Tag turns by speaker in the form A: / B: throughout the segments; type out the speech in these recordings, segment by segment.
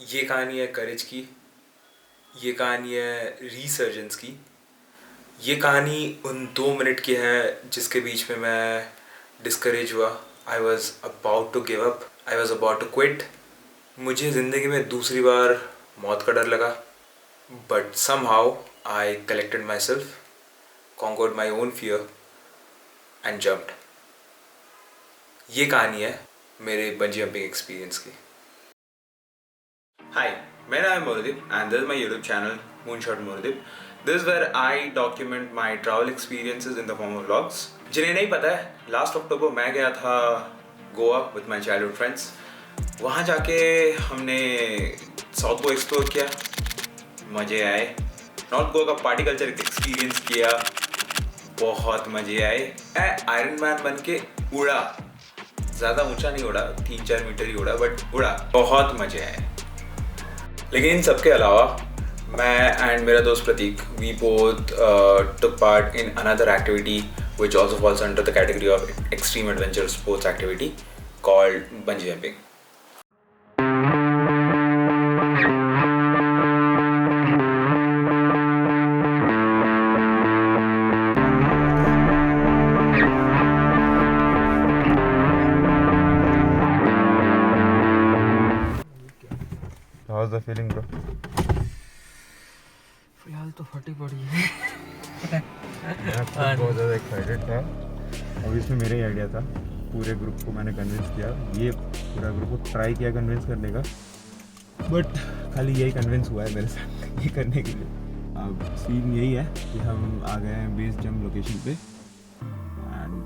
A: ये कहानी है करेज की। ये कहानी है रीसर्जेंस की। ये कहानी उन 2 मिनट की है जिसके बीच में मैं डिस्करेज हुआ। I was about to give up, I was about to quit. मुझे ज़िंदगी में दूसरी बार मौत का डर लगा, but somehow I collected myself, conquered my own fear and jumped. ये कहानी है मेरे बंजी जंपिंग एक्सपीरियंस की। Hi, मेरा नाम है मोहदीप and this is my YouTube channel Moonshot Mohdip. This is where I document my travel experiences in the form of vlogs. जिन्हें नहीं पता है, लास्ट अक्टूबर मैं गया था Goa with my childhood friends. वहाँ जाके हमने साउथ गोवा एक्सप्लोर किया, मज़े आए। नॉर्थ गोवा का पार्टी कल्चर एक्सपीरियंस किया, बहुत मज़े आए। आयरन मैन बन के उड़ा, ज़्यादा ऊंचा नहीं उड़ा, 3-4 मीटर ही उड़ा, बट उड़ा, बहुत मज़े आए। लेकिन इन सब के अलावा मैं एंड मेरा दोस्त Prateek, we both took part in another activity which also falls under the category of extreme adventure sports activity called bungee jumping.
B: How's the feeling, bro?
C: फिलहाल तो फटी पड़ी है।
B: मैं खुद बहुत ज़्यादा एक्साइटेड था। अब इसमें मेरा ही आइडिया था, पूरे ग्रुप को मैंने कन्विंस किया, ये पूरा ग्रुप को ट्राई किया कन्विंस करने का, बट खाली यही कन्विंस हुआ है मेरे साथ ये करने के लिए। अब सीन यही है कि हम आ गए हैं बेस जंप लोकेशन पे एंड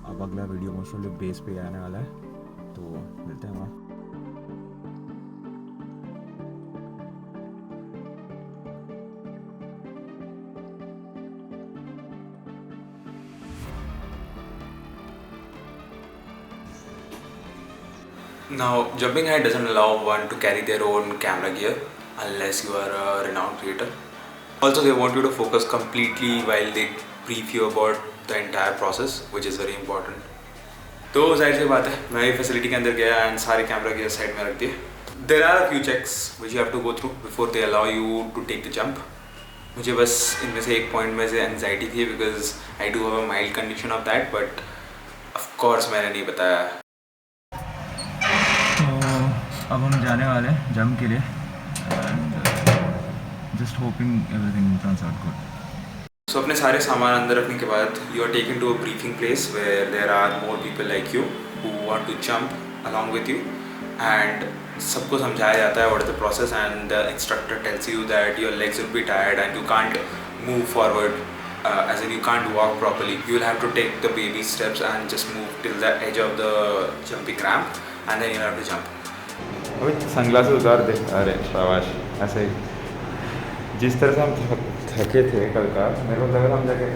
B: अब अगला वीडियो मोस्ट ऑफ बेस पे आने वाला है, तो मिलते हैं वहाँ।
A: Now, jumping height doesn't allow one to carry their own camera gear unless you are a renowned creator. Also, they want you to focus completely while they brief you about the entire process, which is very important. तो जाहिर सी बात है, मैं भी facility के अंदर गया and सारे कैमरा गियर साइड में रख दिए। There are a few checks which you have to go through before they allow you to take the jump. मुझे बस इनमें से एक पॉइंट में से एंजाइटी थी because I do have a mild condition of that, but of course मैंने नहीं बताया।
B: अब हम जाने वाले हैं जंप के लिए and just hoping everything turns out good.
A: So अपने सारे सामान अंदर रखने के बाद you are taken to a briefing place where there are more people like you who want to jump along with you and सबको समझाया जाता है what is the process and the instructor tells you that your legs will be टायर्ड and you can't move forward as in you can't walk properly. You will have to take the baby steps and just move till the edge of the jumping ramp and then you'll have to jump.
B: अभी sunglasses उतार दे। अरे शाबाश। ऐसे ही जिस तरह से हम थके थे कल का, मेरे को लगा हम जाके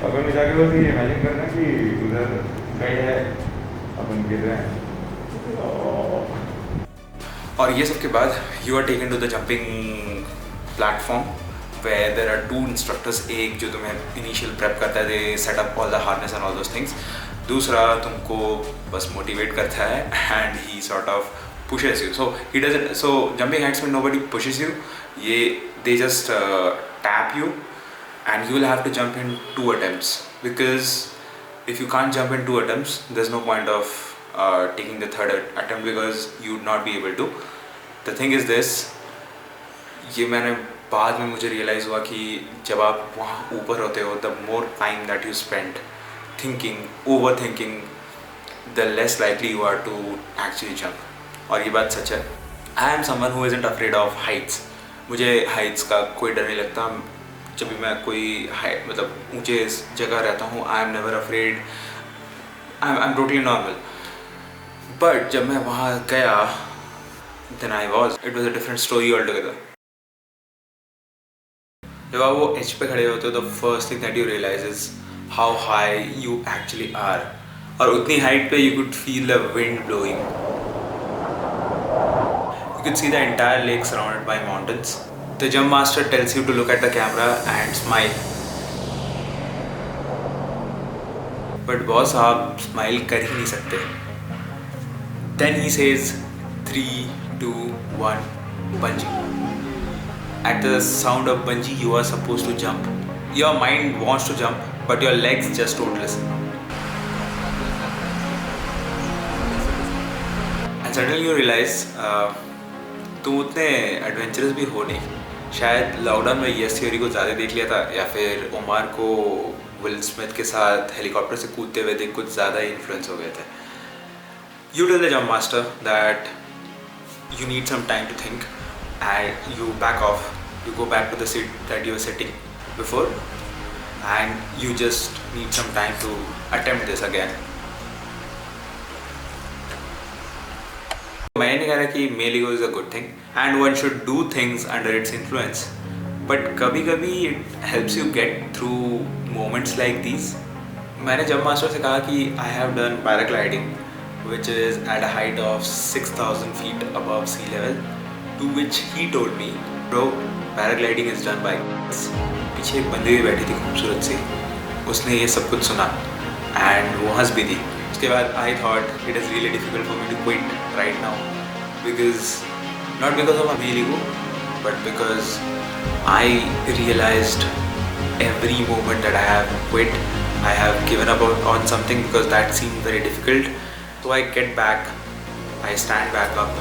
B: अपन जाके बस ये इमेजिन करना कि उधर गए हैं, अपन गिर रहे हैं।
A: और ये सब के बाद you are taken to the jumping platform where there are 2 instructors. एक जो तुम्हें इनिशियल प्रेप करता है, they set up all the harness and all those things. दूसरा तुमको बस मोटिवेट करता है and he sort of pushes you. So he doesn't, so jumping heights में nobody pushes you, ये they just tap you and you will have to jump in 2 attempts because if you can't jump in 2 attempts there's no point of taking the 3rd attempt because you would not be able to. The thing is this, ये मैंने बाद में मुझे realise हुआ कि जब आप वहाँ ऊपर होते हो the more time that you spend thinking, overthinking, the less likely you are to actually jump. और ये बात सच है। I am someone who isn't afraid of Heights. मुझे हाइट्स का कोई डर नहीं लगता। जब भी मैं कोई हाइट मतलब ऊंचे जगह रहता हूँ, I am never afraid, I am totally normal. But जब मैं वहाँ गया then I was, it was a different story all together. जब आप वो एज पे खड़े होते हो, the first thing that you realize is how high you actually are. और उतनी हाइट पे you could feel the wind blowing. You can see the entire lake surrounded by mountains. The jump master tells you to look at the camera and smile. But boss, आप smile कर ही नहीं सकते. Then he says 3, 2, 1, bungee. At the sound of bungee, you are supposed to jump. Your mind wants to jump, but your legs just don't listen. And suddenly you realize तुम उतने adventurous भी हो नहीं. शायद lockdown में yes theory को ज़्यादा देख लिया था, या फिर उमर को विल स्मिथ के साथ हेलीकॉप्टर से कूदते हुए देख कुछ ज़्यादा ही इन्फ्लुएंस हो गए थे. You tell the jump master that you need some time to think, and you back off. You go back to the seat that you were sitting before, and you just need some time to attempt this again. मैंने नहीं कहा कि male ego is a good thing and one should do things under its influence, but कभी कभी it helps you get through moments like these. मैंने जब master से कहा कि I have done paragliding which is at a height of 6,000 feet above sea level, to which he told me, bro, paragliding is done by girls. पीछे एक बंदी भी बैठी थी खूबसूरत सी, उसने ये सब कुछ सुना एंड वो हंस भी थी. उसके बाद I thought it is really difficult for me to quit right now, because not because of a male ego, but because I realized every moment that I have quit, I have given up on something because that seemed very difficult. So I get back, I stand back up,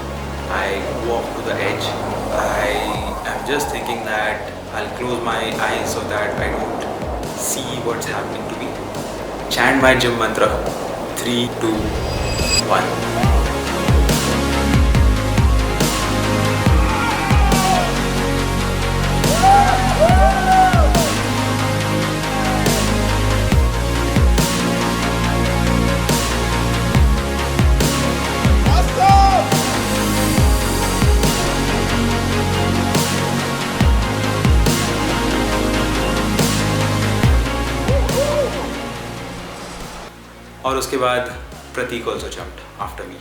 A: I walk to the edge. I am just thinking that I'll close my eyes so that I don't see what's happening to me. Chant my gym mantra, 3, 2, 1. और उसके बाद प्रतीक also jumped after me.